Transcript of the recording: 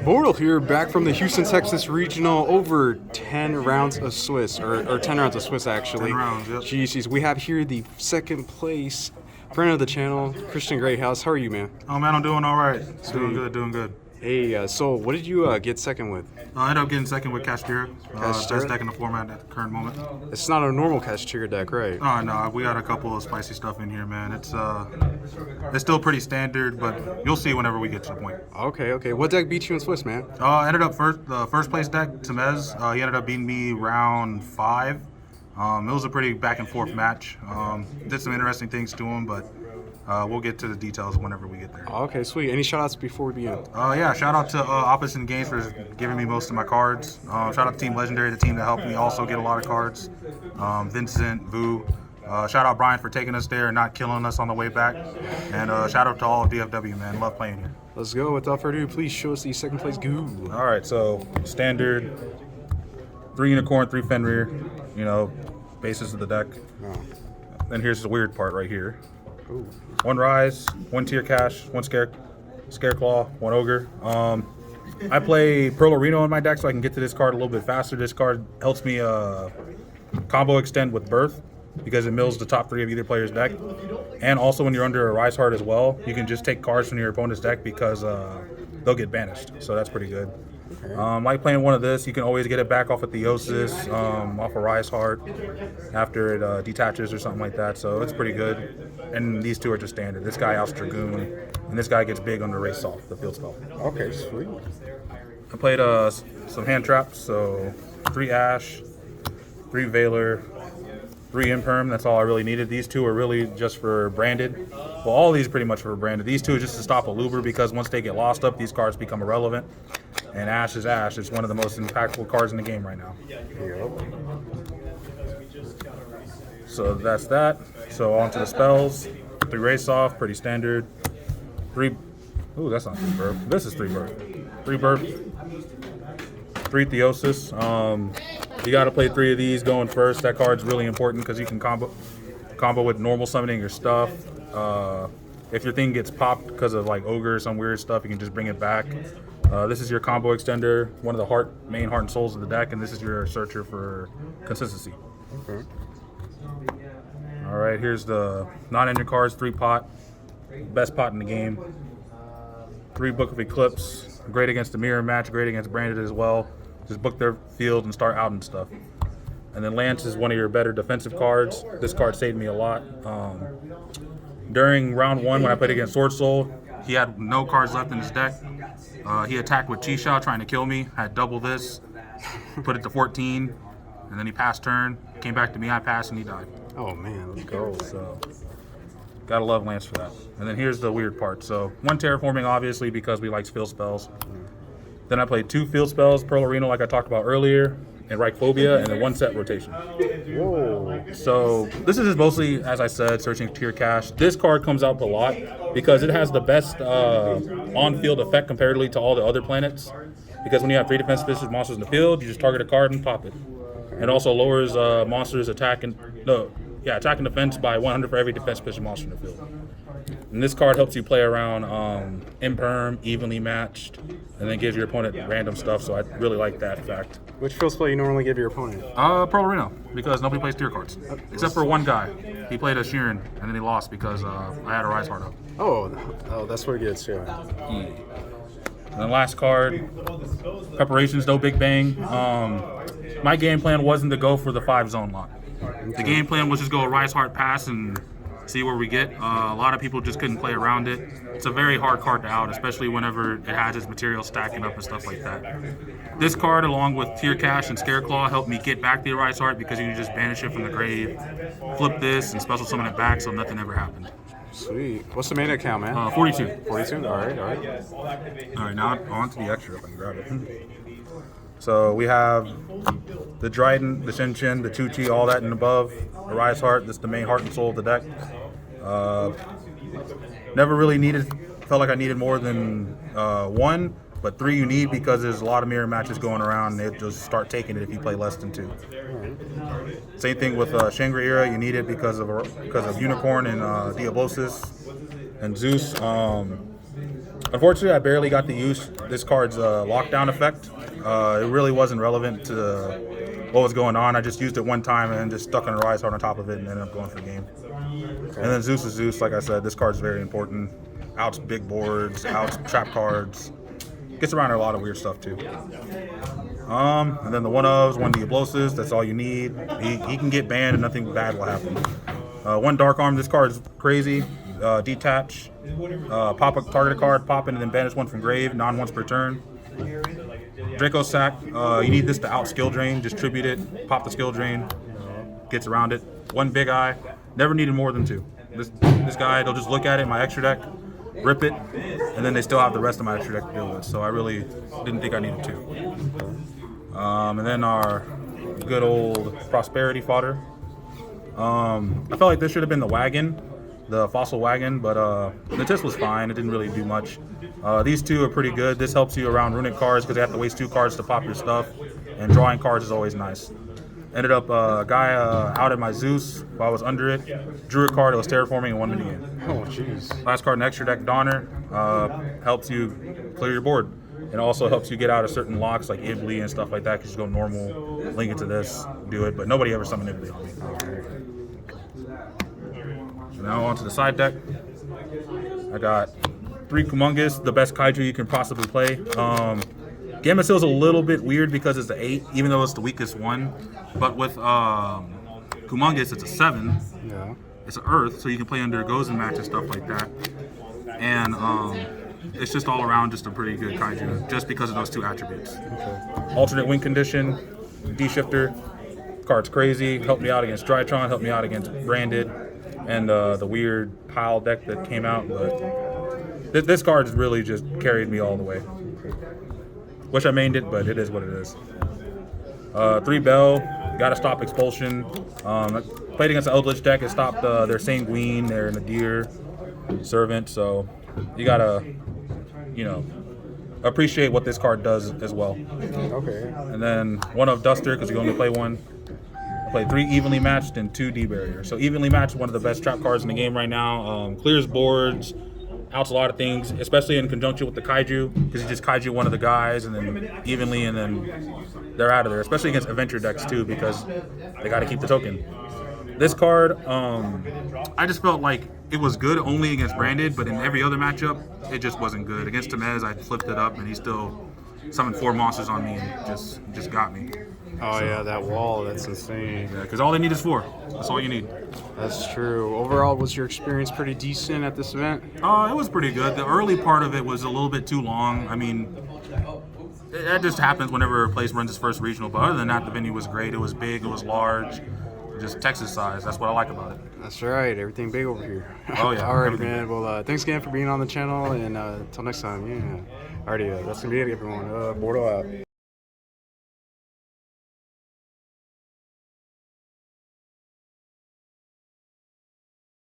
Bortle here, back from the Houston, Texas regional. Over 10 rounds of Swiss, or 10 rounds of Swiss actually. 10 rounds, yep. Jeez, we have here the second place friend of the channel, Christian Greathouse. How are you, man? Oh man, I'm doing all right. Doing good. Hey, so what did you get second with? I ended up getting second with Kashtira. Best Kashtira? deck in the format at the current moment. It's not a normal Kashtira deck, right? Oh no, we got a couple of spicy stuff in here, man. It's still pretty standard, but you'll see whenever we get to the point. Okay. What deck beat you in Swiss, man? I ended up first place deck, Tamez. He ended up beating me round 5. It was a pretty back and forth match. Did some interesting things to him, but we'll get to the details whenever we get there. Okay, sweet. Any shout-outs before we begin? Yeah, shout out to Opposite Games for giving me most of my cards. Shout out to Team Legendary, the team that helped me also get a lot of cards. Vincent, Vu. Shout out Brian for taking us there and not killing us on the way back. And shout out to all of DFW, man. Love playing here. Let's go. Without further ado, please show us the second place goo. All right, so standard 3 Unicorn, 3 Fenrir, basis of the deck. Oh. Then here's the weird part right here. Ooh. 1 Rise, 1 Tier Cash, 1 Scareclaw, 1 Ogre. I play Pearl in my deck so I can get to this card a little bit faster. This card helps me combo extend with Birth because it mills the top 3 of either player's deck. And also when you're under a Rise Heart as well, you can just take cards from your opponent's deck because they'll get banished. So that's pretty good. Like playing one of this, you can always get it back off of the YESSSS, off a Rise Heart after it detaches or something like that. So it's pretty good. And these 2 are just standard. This guy outs Dragoon, and this guy gets big under Race Off, the field spell. Okay, sweet. I played some hand traps, so 3 Ash, 3 Veiler, 3 Imperm. That's all I really needed. These 2 are really just for branded. Well, all these are pretty much for branded. These 2 are just to stop a Luber because once they get lost up, these cards become irrelevant. And Ash is Ash. It's one of the most impactful cards in the game right now. So that's that. So on to the spells. 3 Race Off, pretty standard. 3. Ooh, that's not 3 Birth. This is 3 Birth. 3 Birth. 3 Theosis. You got to play 3 of these going first. That card's really important because you can combo with normal summoning your stuff. If your thing gets popped because of like Ogre or some weird stuff, you can just bring it back. This is your combo extender, one of the main heart and souls of the deck, and this is your searcher for consistency. Okay. All right, here's the non-engine cards, 3 pot, best pot in the game. 3 Book of Eclipse, great against the mirror match, great against branded as well. Just book their field and start out and stuff. And then Lance is one of your better defensive cards. This card saved me a lot. During round 1 when I played against Sword Soul, he had no cards left in his deck. He attacked with Chisha trying to kill me. I had double this, put it to 14, and then he passed turn, came back to me, I passed, and he died. Oh man, let's go. So, gotta love Lance for that. And then here's the weird part. So, 1 Terraforming, obviously, because we like field spells. Then I played 2 field spells, Pearl Arena, like I talked about earlier, and Reichphobia, and then 1 set rotation. Whoa. So this is just mostly, as I said, searching tier cache. This card comes out a lot because it has the best on-field effect comparatively to all the other planets. Because when you have 3 defense specific monsters in the field, you just target a card and pop it. It also lowers monsters attack and defense by 100 for every defense specific monster in the field. And this card helps you play around Imperm, evenly matched, and then gives your opponent random stuff, so I really like that fact. Which field spell you normally give your opponent? Pearl Arena, because nobody plays tier cards. Except for one guy. He played a Sheeran, and then he lost because I had a Rise Heart up. Oh, that's what it gets, yeah. And then last card, Preparations, no Big Bang. My game plan wasn't to go for the 5 zone lock. The game plan was just go a Rise Heart pass and see where we get. A lot of people just couldn't play around it. It's a very hard card to out, especially whenever it has its material stacking up and stuff like that. This card, along with Tier Cash and Scareclaw, helped me get back the Rise Heart because you can just banish it from the grave, flip this, and special summon it back so nothing ever happened. Sweet. What's the main account, man? 42. 42? All right. All right, now on to the extra if I can grab it. So we have the Dryden, the Shin, the Chuchi, all that and above. The Rise Heart, this is the main heart and soul of the deck. Never really felt like I needed more than 1, but 3 you need because there's a lot of mirror matches going around. They just start taking it if you play less than 2. Same thing with Shangri-Era, you need it because of Unicorn and Diablosis and Zeus. Unfortunately, I barely got to use this card's lockdown effect. It really wasn't relevant to what was going on. I just used it one time and then just stuck an Rise Heart on top of it and ended up going for the game. Okay. And then Zeus is Zeus, like I said, this card's very important. Outs big boards, outs trap cards. Gets around a lot of weird stuff too. And then the one-ofs, one Diabloses, that's all you need. He can get banned and nothing bad will happen. One Dark Arm, this card is crazy. Detach, pop a targeted card, pop it, and then banish one from grave, non-once per turn. Draco Sack, you need this to out skill drain, just tribute it, pop the skill drain, gets around it. One Big Eye, never needed more than 2. This guy, they'll just look at it in my extra deck, rip it, and then they still have the rest of my extra deck to deal with, so I really didn't think I needed 2. And then our good old Prosperity Fodder. I felt like this should have been the wagon, the fossil wagon, but the test was fine. It didn't really do much. These two are pretty good. This helps you around runic cards because you have to waste 2 cards to pop your stuff, and drawing cards is always nice. Ended up a guy out at my Zeus while I was under it. Drew a card that was terraforming in 1 minute game. Oh, jeez. Last card in extra deck, Donner, helps you clear your board. It also helps you get out of certain locks like Ibli and stuff like that. Because you go normal, link it to this, do it. But nobody ever summoned Ibli on me. Now on to the side deck. I got 3 Kumongous, the best Kaiju you can possibly play. Gamma is a little bit weird because it's the 8, even though it's the weakest one. But with Kumongous, it's a 7. Yeah. It's an Earth, so you can play under Gozen match and stuff like that. And it's just all around just a pretty good Kaiju, just because of those 2 attributes. Okay. Alternate win condition, D-Shifter. Card's crazy. Helped me out against Drytron, helped me out against Branded, and the weird pile deck that came out. But this card's really just carried me all the way. Wish I mained it, but it is what it is. 3 Bell, gotta stop Expulsion. Played against the Eldritch deck, it stopped their Sanguine, their Nadir, Servant, so you gotta, appreciate what this card does as well. Okay. And then 1 of Duster, because you only play 1. I played 3 Evenly Matched and 2 D-Barrier. So Evenly Matched, one of the best trap cards in the game right now. Clears boards, outs a lot of things, especially in conjunction with the Kaiju, because you just Kaiju one of the guys and then evenly, and then they're out of there, especially against adventure decks too, because they got to keep the token. This card, I just felt like it was good only against Branded, but in every other matchup, it just wasn't good. Against Temez, I flipped it up, and he still summoned 4 monsters on me and just got me. Oh, so, yeah, that wall, that's insane. Yeah, because all they need is 4. That's all you need. That's true. Overall, was your experience pretty decent at this event? It was pretty good. The early part of it was a little bit too long. I mean, that just happens whenever a place runs its first regional. But other than that, the venue was great. It was big. It was large. Just Texas size. That's what I like about it. That's right. Everything big over here. Oh, yeah. All right, man. Well, thanks again for being on the channel. And until next time, yeah. Alrighty, that's going to be it, everyone. Bortle out.